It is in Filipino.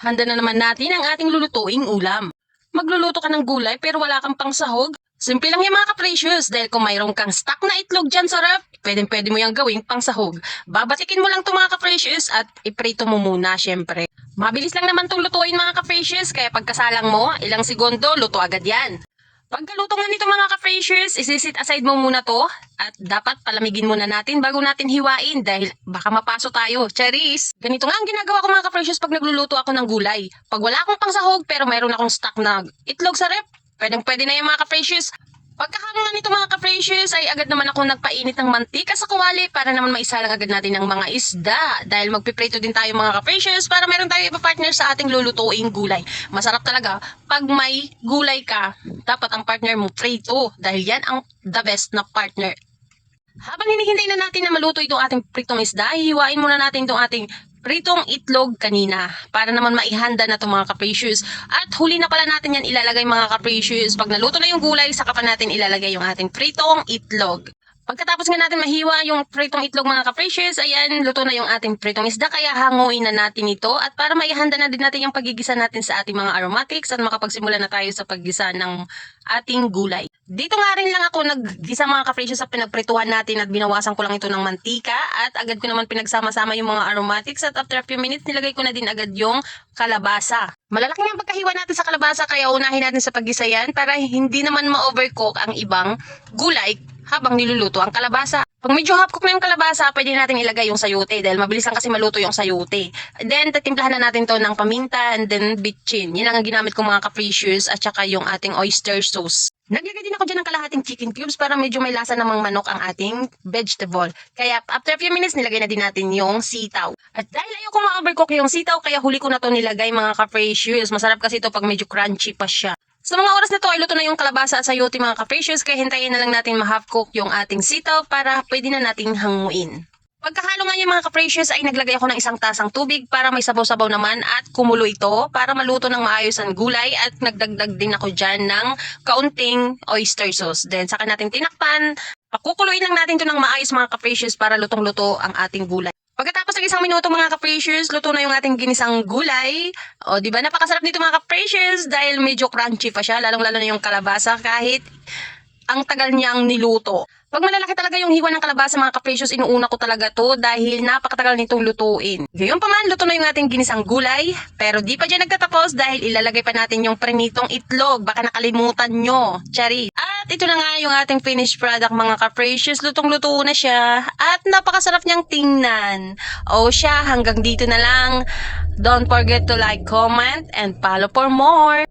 Handa na naman natin ang ating lulutuing ulam. Magluluto ka ng gulay pero wala kang pangsahog? Simple lang yan mga ka-precious dahil kung mayroong kang stock na itlog dyan sa ref, pwede mo yung gawing pangsahog. Babatikin mo lang ito mga ka-precious at iprito mo muna syempre. Mabilis lang naman itong lutuin mga ka-precious kaya pagkasalang mo, ilang segundo, luto agad yan. Pagkaluto nga nito mga ka-precious, isisit aside mo muna to at dapat palamigin muna natin bago natin hiwain dahil baka mapaso tayo. Charis! Ganito nga ang ginagawa ko mga ka-precious pag nagluluto ako ng gulay. Pag wala akong pangsahog pero mayroon akong stock na itlog sa ref, pwede na yung mga ka-precious. Pagkahalo nga nito mga ka-precious ay agad naman ako nagpainit ng mantika sa kawali para naman maisalang agad natin ng mga isda. Dahil magpiprito din tayo mga ka-precious para meron tayo ipa-partner sa ating lulutuing gulay. Masarap talaga pag may gulay ka, dapat ang partner mo prito dahil yan ang the best na partner. Habang hinihintay na natin na maluto itong ating pritong isda, hihiwain muna natin itong ating pritong itlog kanina para naman maihanda na itong mga ka-precious. At huli na pala natin yan ilalagay mga ka-precious. Pag naluto na yung gulay, saka pa natin ilalagay yung ating pritong itlog. Pagkatapos nga natin mahiwa yung pritong itlog mga ka-precious, ayan, luto na yung ating pritong isda kaya hanguin na natin ito at para maihanda na din natin yung paggigisa natin sa ating mga aromatics at makapagsimula na tayo sa paggisa ng ating gulay. Dito nga rin lang ako naggisa mga ka-precious sa pinagprituhan natin at binawasan ko lang ito ng mantika at agad ko naman pinagsama-sama yung mga aromatics at after a few minutes nilagay ko na din agad yung kalabasa. Malalaki nga ang pagkahiwa natin sa kalabasa kaya unahin natin sa paggisa yan para hindi naman ma-overcook ang ibang gulay habang niluluto ang kalabasa. Pag medyo half cook na yung kalabasa, pwede natin ilagay yung sayote dahil mabilis lang kasi maluto yung sayote. Then, tatimplahan na natin to ng paminta and then bitchin. Yan lang ang ginamit ko mga ka-precious at saka yung ating oyster sauce. Naglagay din ako dyan ng kalahating chicken cubes para medyo may lasa namang manok ang ating vegetable. Kaya after a few minutes, nilagay na din natin yung sitaw. At dahil ayoko ma-overcook yung sitaw, kaya huli ko na to nilagay mga ka-precious. Masarap kasi ito pag medyo crunchy pa siya. Sa mga oras na to ay luto na yung kalabasa at sayote mga ka-precious kaya hintayin na lang natin ma-half cook yung ating sitaw para pwede na nating hanguin. Pagkahalo nga yung mga ka-precious ay naglagay ako ng isang tasang tubig para may sabaw-sabaw naman at kumulo ito para maluto ng maayos ang gulay at nagdagdag din ako dyan ng kaunting oyster sauce. Then saka natin tinakpan, pakukuluin lang natin ito ng maayos mga ka-precious para lutong-luto ang ating gulay. Pagkatapos ng isang minuto mga ka-precious, luto na yung ating ginisang gulay. O, di ba napakasarap nito mga ka-precious dahil medyo crunchy pa siya, lalong-lalo na yung kalabasa kahit ang tagal niyang niluto. Pag malalaki talaga yung hiwa ng kalabasa mga ka-precious, inuuna ko talaga to dahil napakatagal nitong lutuin. Gayon pa man, luto na yung ating ginisang gulay. Pero di pa dyan nagtatapos dahil ilalagay pa natin yung prinitong itlog. Baka nakalimutan nyo. Chari. At ito na nga yung ating finished product mga ka-precious. Lutong-luto na siya. At napakasarap niyang tingnan. O siya, hanggang dito na lang. Don't forget to like, comment, and follow for more.